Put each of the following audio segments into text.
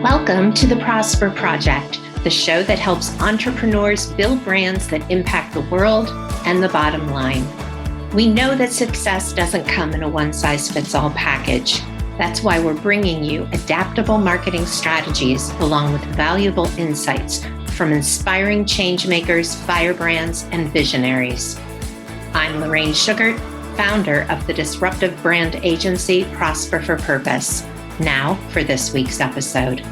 Welcome to the Prosper Project, the show that helps entrepreneurs build brands that impact the world and the bottom line. We know that success doesn't come in a one-size-fits-all package. That's why we're bringing you adaptable marketing strategies along with valuable insights from inspiring changemakers, firebrands, and visionaries. I'm Lorraine Sugart, founder of the disruptive brand agency Prosper for Purpose. Now for this week's episode.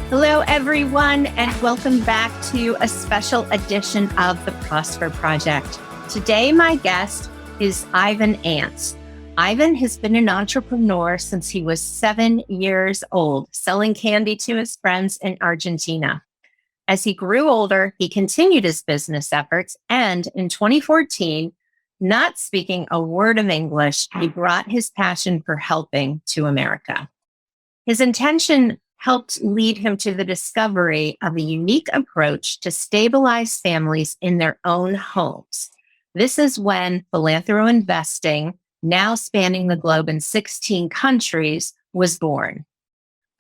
Hello, everyone, and welcome back to a special edition of the Prosper Project. Today, my guest is Ivan Anz. Ivan has been an entrepreneur since he was 7 years old, selling candy to his friends in Argentina. As he grew older, he continued his business efforts, and in 2014, not speaking a word of English, he brought his passion for helping to America. His intention helped lead him to the discovery of a unique approach to stabilize families in their own homes. This is when PhilanthroInvesting, now spanning the globe in 16 countries, was born.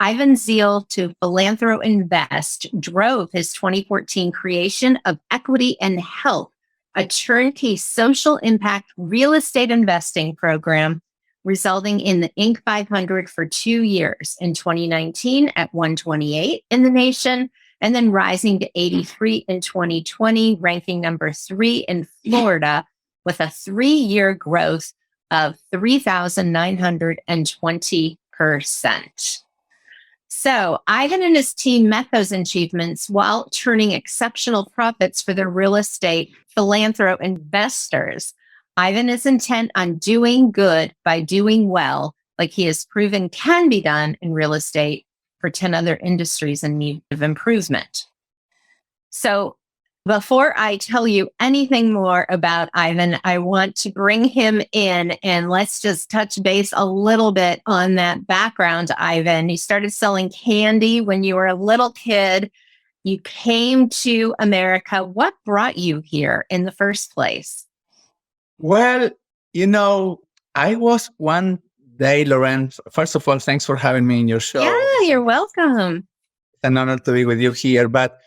Ivan's zeal to PhilanthroInvest drove his 2014 creation of Equity and Health, a turnkey social impact real estate investing program, resulting in the Inc. 500 for 2 years, in 2019 at 128 in the nation, and then rising to 83 in 2020, ranking number 3 in Florida with a 3-year growth of 3,920%. So Ivan and his team met those achievements while turning exceptional profits for their real estate PhilanthroInvestors. Ivan is intent on doing good by doing well, like he has proven can be done in real estate for 10 other industries in need of improvement. So before I tell you anything more about Ivan, I want to bring him in and let's just touch base a little bit on that background, Ivan. You started selling candy when you were a little kid. You came to America. What brought you here in the first place? Well, I was one day, Lorraine, first of all, thanks for having me in your show. Yeah, you're welcome. It's an honor to be with you here. But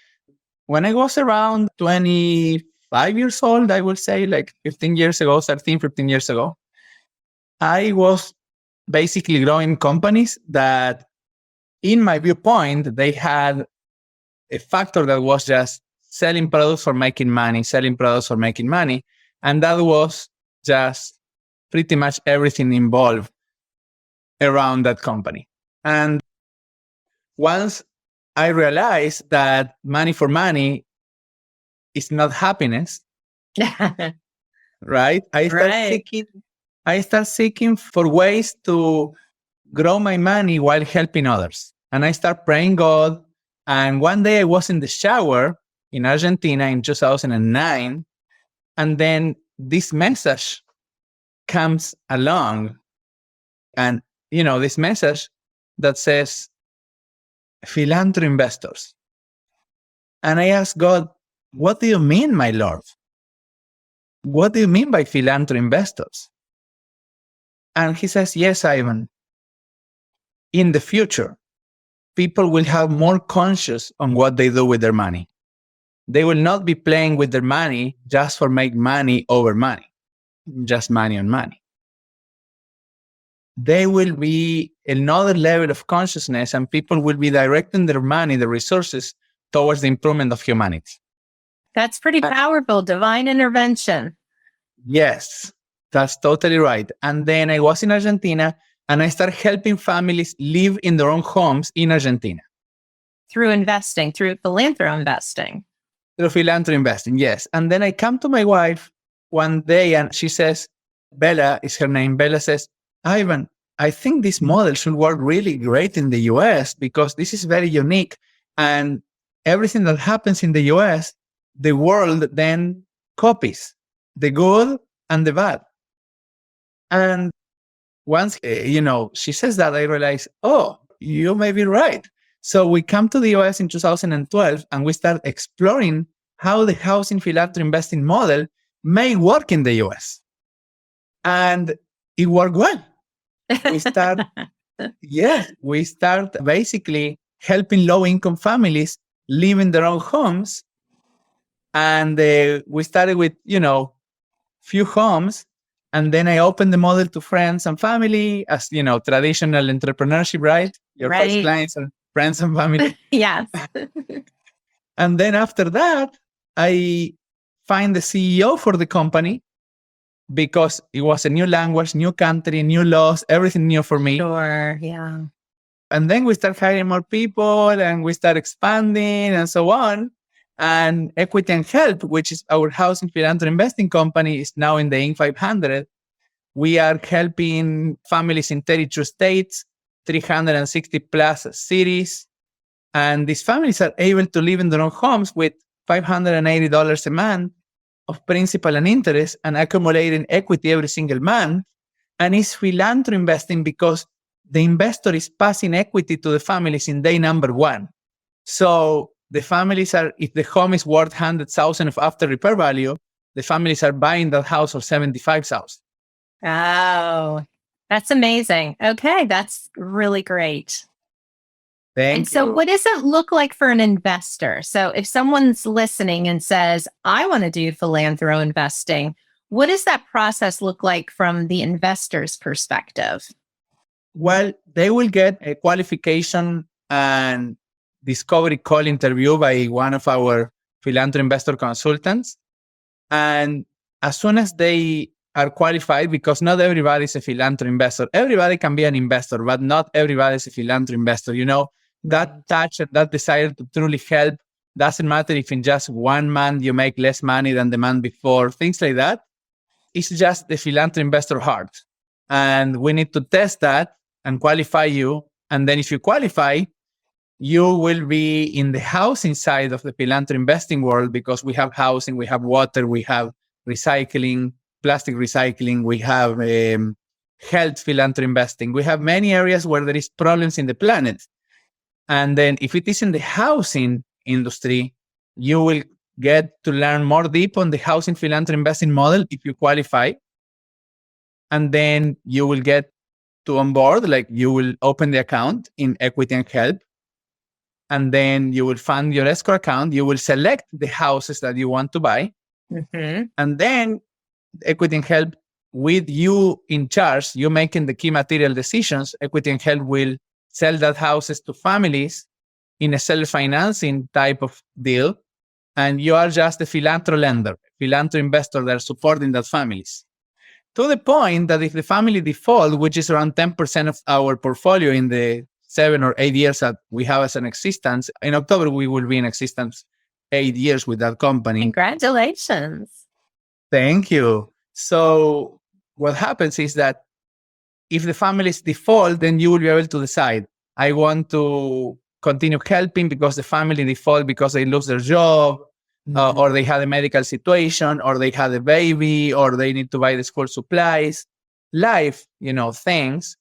when I was around 25 years old, I would say like 15 years ago, I was basically growing companies that, in my viewpoint, they had a factor that was just selling products for making money. And that was just pretty much everything involved around that company. And once I realized that money for money is not happiness, right? I start seeking for ways to grow my money while helping others. And I start praying God. And one day I was in the shower in Argentina in 2009. And then this message comes along. And, this message that says, PhilanthroInvestors. And I asked God, what do you mean, my Lord? What do you mean by PhilanthroInvestors? And he says, yes, Ivan. In the future, people will have more conscious on what they do with their money. They will not be playing with their money just for make money over money, just money on money. They will be another level of consciousness, and people will be directing their money, the resources, towards the improvement of humanity. That's pretty powerful. Divine intervention. Yes, that's totally right. And then I was in Argentina, and I started helping families live in their own homes in Argentina. Through PhilanthroInvesting. Through PhilanthroInvesting, yes. And then I come to my wife one day, and she says, Bella is her name. Bella says, Ivan, I think this model should work really great in the US because this is very unique. And everything that happens in the US, the world then copies the good and the bad. And once, she says that, I realize, oh, you may be right. So we come to the US in 2012 and we start exploring how the housing philanthropy investing model may work in the US. And it worked well. We start, we start basically helping low-income families live in their own homes. And we started with, few homes. And then I opened the model to friends and family as, traditional entrepreneurship, right? Your first clients are friends and family. Yes. And then after that, I find the CEO for the company because it was a new language, new country, new laws, everything new for me. Sure, yeah. And then we start hiring more people and we start expanding and so on. And Equity and Help, which is our housing philanthropy investing company, is now in the Inc. 500. We are helping families in 32 states, 360 plus cities. And these families are able to live in their own homes with $580 a month of principal and interest and accumulating equity every single month. And it's philanthropy investing because the investor is passing equity to the families in day number one. So the families are, if the home is worth $100,000 of after repair value, the families are buying that house for $75,000. Oh, that's amazing. Okay, that's really great. Thank so you. What does it look like for an investor? So if someone's listening and says, I want to do philanthroinvesting, what does that process look like from the investor's perspective? Well, they will get a qualification and discovery call interview by one of our philanthropy investor consultants. And as soon as they are qualified, because not everybody is a philanthropy investor. Everybody can be an investor, but not everybody is a philanthropy investor. That touch and that desire to truly help doesn't matter if in just 1 month you make less money than the month before, things like that. It's just the philanthropy investor heart. And we need to test that and qualify you. And then if you qualify, you will be in the housing side of the philanthropy investing world because we have housing, we have water, we have recycling, plastic recycling, we have health philanthropy investing. We have many areas where there is problems in the planet. And then if it is in the housing industry, you will get to learn more deep on the housing philanthropy investing model if you qualify. And then you will get to on board, like you will open the account in Equity and Help. And then you will fund your escrow account. You will select the houses that you want to buy. Mm-hmm. And then Equity and Help, with you in charge, you making the key material decisions, Equity and Help will sell that houses to families in a self-financing type of deal. And you are just a philanthro lender, philanthro investor that are supporting that families. To the point that if the family default, which is around 10% of our portfolio in the 7 or 8 years that we have as an existence, in October, we will be in existence 8 years with that company. Congratulations. Thank you. So what happens is that if the families default, then you will be able to decide, I want to continue helping because the family default because they lose their job, or they had a medical situation, or they had a baby, or they need to buy the school supplies, life, things.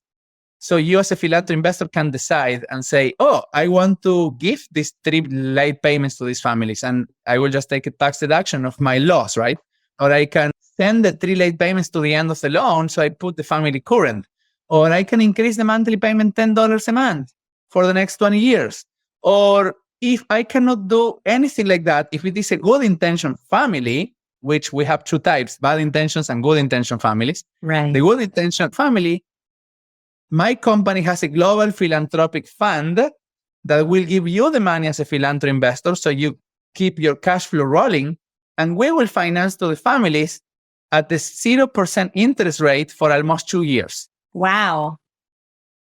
So you as a philanthropy investor can decide and say, oh, I want to give these 3 late payments to these families, and I will just take a tax deduction of my loss, right? Or I can send the 3 late payments to the end of the loan, so I put the family current. Or I can increase the monthly payment $10 a month for the next 20 years. Or if I cannot do anything like that, if it is a good intention family, which we have 2 types, bad intentions and good intention families. Right. The good intention family, my company has a global philanthropic fund that will give you the money as a philanthropy investor so you keep your cash flow rolling, and we will finance to the families at the 0% interest rate for almost 2 years. Wow.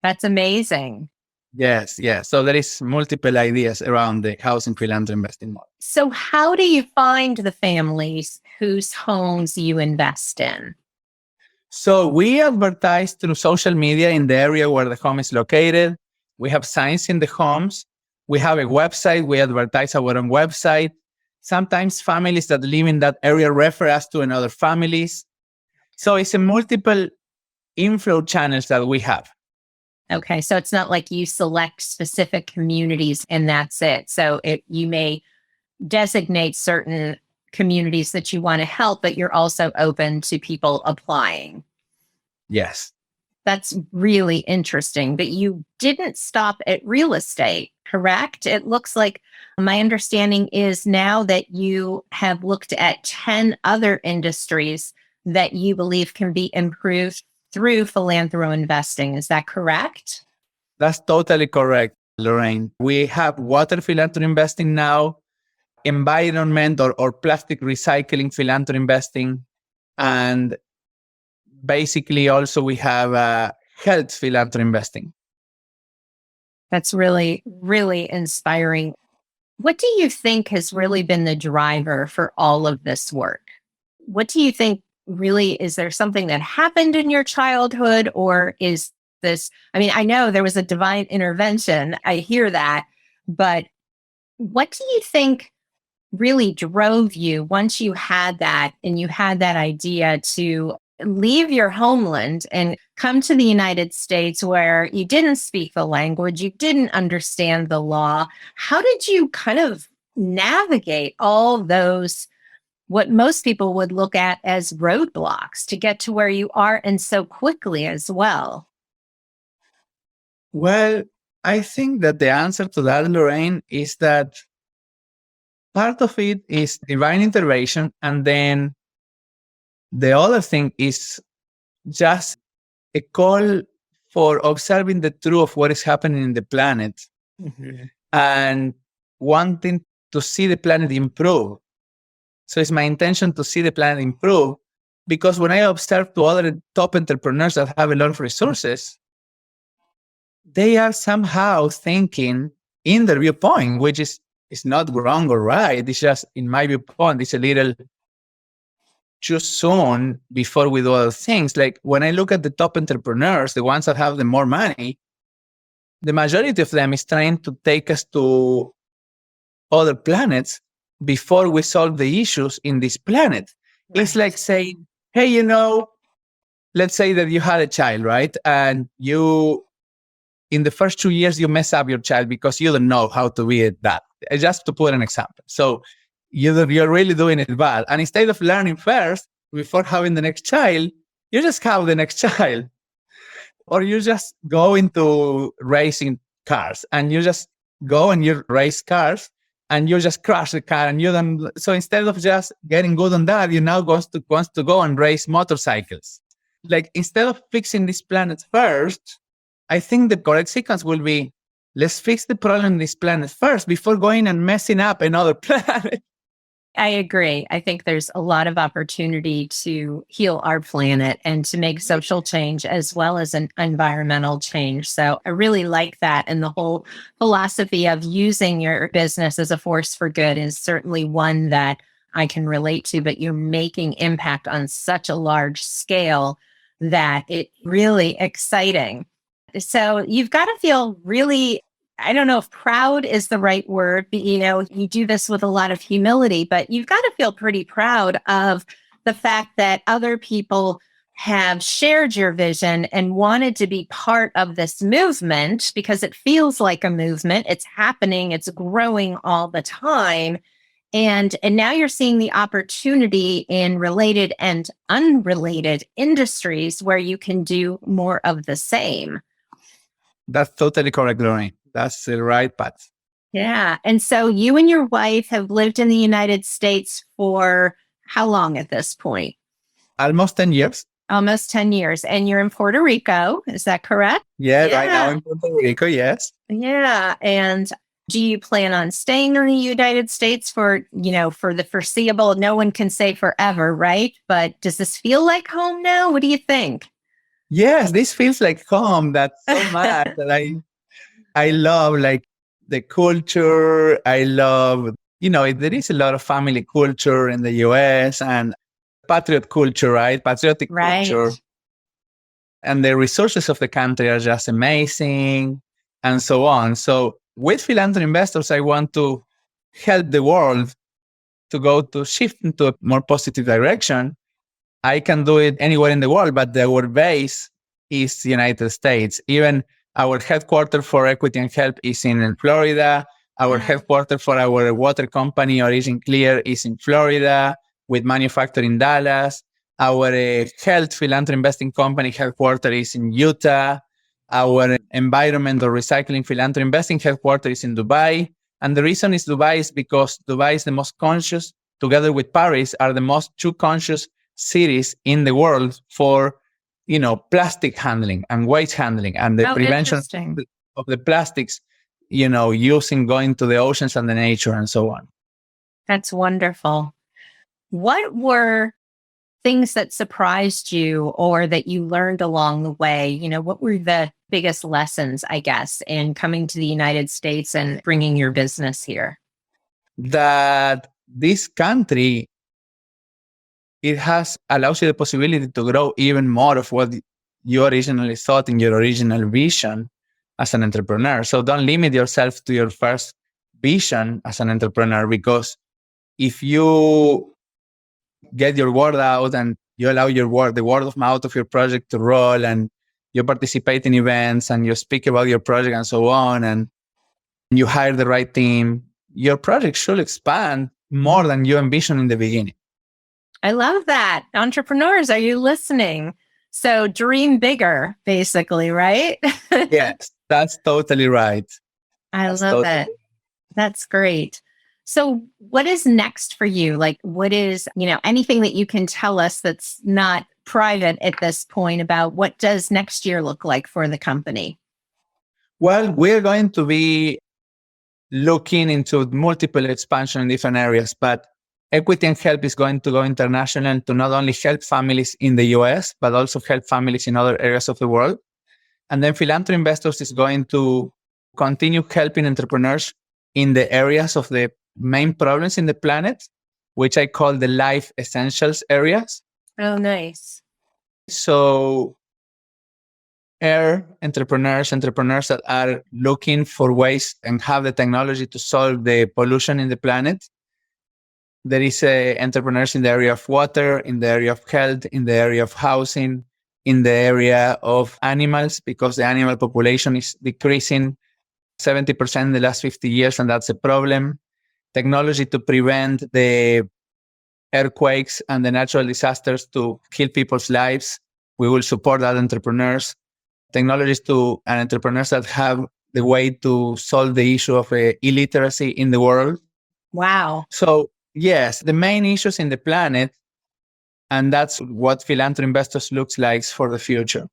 That's amazing. Yes. So there is multiple ideas around the housing philanthropy investing model. So how do you find the families whose homes you invest in? So we advertise through social media in the area where the home is located. We have signs in the homes. We have a website. We advertise our own website. Sometimes families that live in that area refer us to another families. So it's a multiple inflow channels that we have. Okay, so it's not like you select specific communities and that's it. So you may designate certain communities that you want to help, but you're also open to people applying. Yes. That's really interesting. But you didn't stop at real estate, correct? It looks like my understanding is now that you have looked at 10 other industries that you believe can be improved through philanthroinvesting. Is that correct? That's totally correct, Lorraine. We have water philanthroinvesting now, environment or plastic recycling philanthroinvesting, and basically also we have health philanthroinvesting. That's really, really inspiring. What do you think has really been the driver for all of this work? What do you think really, is there something that happened in your childhood, or is this, I mean, I know there was a divine intervention. I hear that, but what do you think really drove you once you had that and you had that idea to leave your homeland and come to the United States where you didn't speak the language, you didn't understand the law? How did you kind of navigate all those, what most people would look at as roadblocks, to get to where you are and so quickly as well? Well, I think that the answer to that, Lorraine, is that part of it is divine intervention. And then the other thing is just a call for observing the truth of what is happening in the planet and wanting to see the planet improve. So it's my intention to see the planet improve, because when I observe to other top entrepreneurs that have a lot of resources, they are somehow thinking in their viewpoint, which is not wrong or right. It's just, in my viewpoint, it's a little too soon before we do other things. Like when I look at the top entrepreneurs, the ones that have the more money, the majority of them is trying to take us to other planets before we solve the issues in this planet. Right. It's like saying, hey, let's say that you had a child, right? And you, in the first 2 years, you mess up your child because you don't know how to be that. Just to put an example. So you're really doing it bad. And instead of learning first before having the next child, you just have the next child. Or you just go into racing cars and you just go and you race cars and you just crash the car and you don't. So instead of just getting good on that, you now wants to go and race motorcycles. Like instead of fixing this planet first, I think the correct sequence will be, let's fix the problem in this planet first before going and messing up another planet. I agree. I think there's a lot of opportunity to heal our planet and to make social change as well as an environmental change. So I really like that. And the whole philosophy of using your business as a force for good is certainly one that I can relate to, but you're making impact on such a large scale that it's really exciting. So you've got to feel really, I don't know if proud is the right word, but you do this with a lot of humility, but you've got to feel pretty proud of the fact that other people have shared your vision and wanted to be part of this movement, because it feels like a movement. It's happening, it's growing all the time. And now you're seeing the opportunity in related and unrelated industries where you can do more of the same. That's totally correct, Lorraine. That's the right path. Yeah. And so you and your wife have lived in the United States for how long at this point? Almost 10 years. Almost 10 years. And you're in Puerto Rico. Is that correct? Yeah, right now in Puerto Rico, yes. Yeah. And do you plan on staying in the United States for the foreseeable? No one can say forever, right? But does this feel like home now? What do you think? Yes, this feels like home. That's so much that I love, like the culture. I love, there is a lot of family culture in the US and patriot culture, right? Patriotic culture. And the resources of the country are just amazing and so on. So with PhilanthroInvestors, I want to help the world to shift into a more positive direction. I can do it anywhere in the world, but our base is the United States. Even our headquarters for equity and help is in Florida. Our headquarters for our water company, Origin Clear, is in Florida with manufacturing in Dallas. Our health PhilanthroInvesting company headquarters is in Utah. Our environmental recycling PhilanthroInvesting headquarters is in Dubai. And the reason is Dubai is because Dubai is the most conscious, together with Paris, are the most two conscious cities in the world for, plastic handling and waste handling and the prevention of the plastics, using going to the oceans and the nature and so on. That's wonderful. What were things that surprised you or that you learned along the way? What were the biggest lessons, I guess, in coming to the United States and bringing your business here? That this country, it allows you the possibility to grow even more of what you originally thought in your original vision as an entrepreneur. So don't limit yourself to your first vision as an entrepreneur, because if you get your word out and you allow the word of mouth of your project to roll, and you participate in events and you speak about your project and so on, and you hire the right team, your project should expand more than you envisioned in the beginning. I love that. Entrepreneurs, are you listening? So dream bigger, basically, right? Yes, that's totally right. I love it. That's great. So what is next for you? Like, what is, anything that you can tell us that's not private at this point about what does next year look like for the company? Well, we're going to be looking into multiple expansion in different areas, but Equity and Help is going to go international to not only help families in the US, but also help families in other areas of the world. And then PhilanthroInvestors is going to continue helping entrepreneurs in the areas of the main problems in the planet, which I call the life essentials areas. Oh, nice. So entrepreneurs that are looking for ways and have the technology to solve the pollution in the planet. There is entrepreneurs in the area of water, in the area of health, in the area of housing, in the area of animals, because the animal population is decreasing 70% in the last 50 years, and that's a problem. Technology to prevent the earthquakes and the natural disasters to kill people's lives. We will support that entrepreneurs. Technologies and entrepreneurs that have the way to solve the issue of illiteracy in the world. Wow. So yes, the main issues in the planet, and that's what PhilanthroInvestors looks like for the future.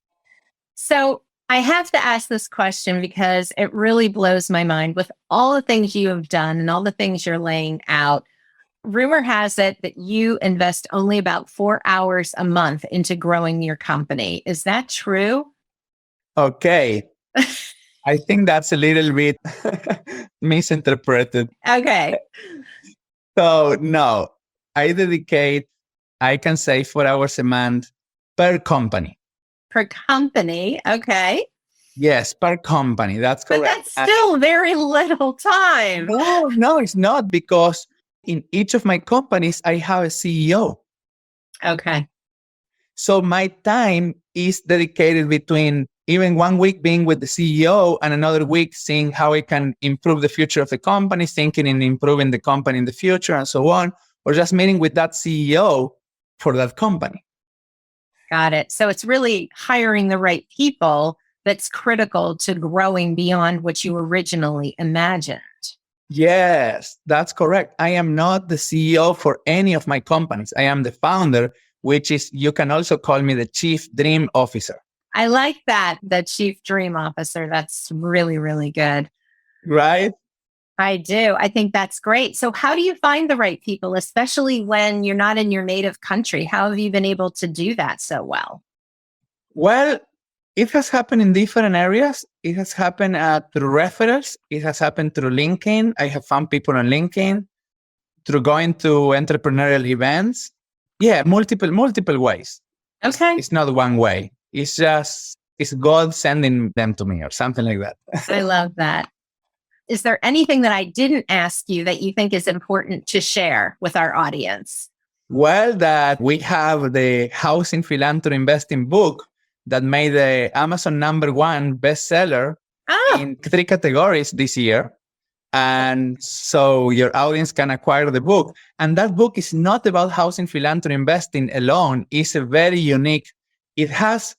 So I have to ask this question because it really blows my mind with all the things you have done and all the things you're laying out. Rumor has it that you invest only about 4 hours a month into growing your company. Is that true? Okay. I think that's a little bit misinterpreted. Okay. So no, I can say 4 hours a month per company. Per company. Okay. Yes, per company. That's correct. But that's still very little time. No, it's not, because in each of my companies, I have a CEO. Okay. So my time is dedicated between even 1 week being with the CEO and another week seeing how I can improve the future of the company, thinking in improving the company in the future and so on, or just meeting with that CEO for that company. Got it. So it's really hiring the right people that's critical to growing beyond what you originally imagined. Yes, that's correct. I am not the CEO for any of my companies. I am the founder, which is, you can also call me the Chief Dream Officer. I like that, the Chief Dream Officer. That's really, really good. Right? I do. I think that's great. So how do you find the right people, especially when you're not in your native country? How have you been able to do that so well? Well, it has happened in different areas. It has happened through referrals. It has happened through LinkedIn. I have found people on LinkedIn, through going to entrepreneurial events. Yeah, multiple ways. Okay. It's not one way. It's God sending them to me or something like that. I love that. Is there anything that I didn't ask you that you think is important to share with our audience? Well, that we have the Housing PhilanthroInvesting book that made the Amazon #1 bestseller in 3 categories this year. And so your audience can acquire the book. And that book is not about housing philanthroinvesting alone. It's a very unique, it has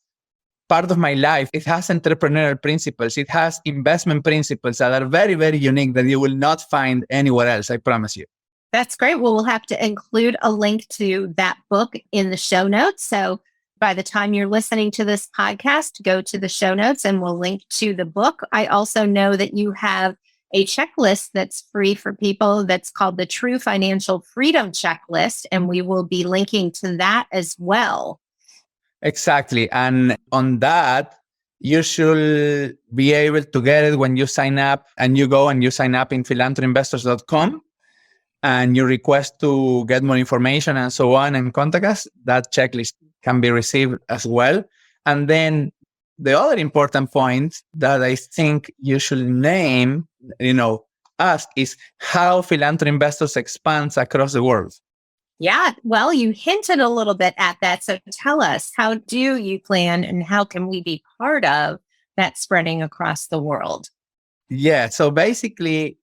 part of my life. It has entrepreneurial principles. It has investment principles that are very, very unique that you will not find anywhere else. I promise you. That's great. Well, we'll have to include a link to that book in the show notes. So by the time you're listening to this podcast, go to the show notes and we'll link to the book. I also know that you have a checklist that's free for people that's called the True Financial Freedom Checklist, and we will be linking to that as well. Exactly. And on that, you should be able to get it when you sign up, and you go and you sign up in philanthroinvestors.com and you request to get more information and so on and contact us. That checklist can be received as well. And then the other important point that I think you should ask is how PhilanthroInvestors expands across the world. Yeah, well, you hinted a little bit at that. So tell us, how do you plan and how can we be part of that spreading across the world? Yeah, so basically,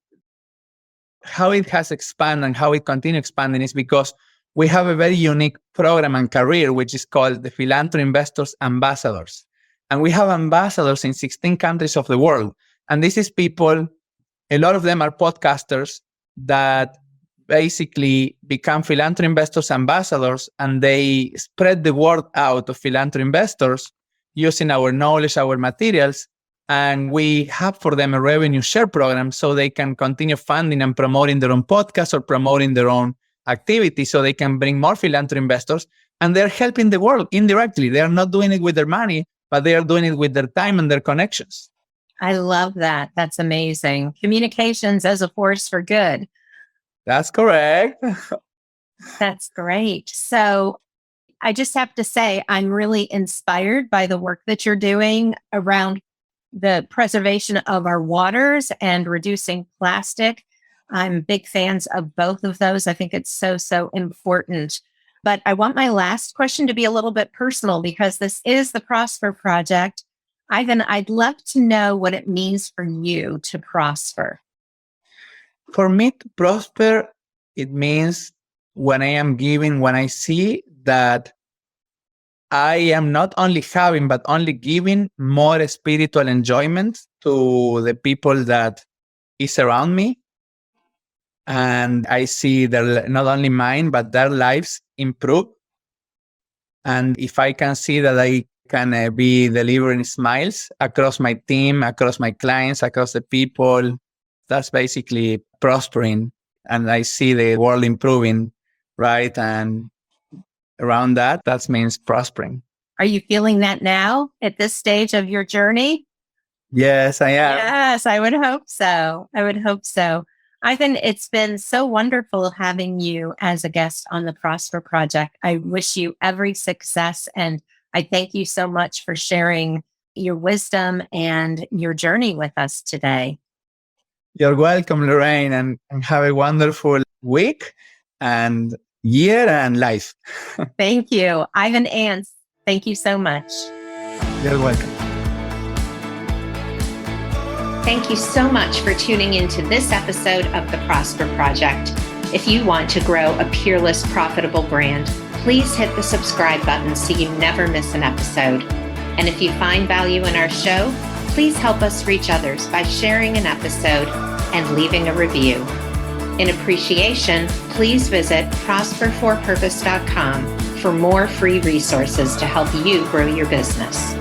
how it has expanded and how it continues expanding is because we have a very unique program and career, which is called the PhilanthroInvestors Ambassadors. And we have ambassadors in 16 countries of the world. And this is people, a lot of them are podcasters that basically become PhilanthroInvestors ambassadors, and they spread the word out of PhilanthroInvestors using our knowledge, our materials, and we have for them a revenue share program so they can continue funding and promoting their own podcast or promoting their own activity so they can bring more PhilanthroInvestors, and they're helping the world indirectly. They are not doing it with their money, but they are doing it with their time and their connections. I love that. That's amazing. Communications as a force for good. That's correct. That's great. So I just have to say, I'm really inspired by the work that you're doing around the preservation of our waters and reducing plastic. I'm big fans of both of those. I think it's so important. But I want my last question to be a little bit personal because this is the Prosper Project. Ivan, I'd love to know what it means for you to prosper. For me to prosper, it means when I am giving, when I see that I am not only having, but only giving more spiritual enjoyment to the people that is around me. And I see their, not only mine, but their lives improve. And if I can see that I can be delivering smiles across my team, across my clients, across the people, that's basically prospering. And I see the world improving, right? And around that means prospering. Are you feeling that now at this stage of your journey? Yes, I am. Yes, I would hope so. Ivan, it's been so wonderful having you as a guest on the Prosper Project. I wish you every success, and I thank you so much for sharing your wisdom and your journey with us today. You're welcome, Lorraine, and have a wonderful week and year and life. Thank you. Ivan Anz, thank you so much. You're welcome. Thank you so much for tuning into this episode of the Prosper Project. If you want to grow a peerless, profitable brand, please hit the subscribe button so you never miss an episode. And if you find value in our show, please help us reach others by sharing an episode and leaving a review. In appreciation, please visit prosperforpurpose.com for more free resources to help you grow your business.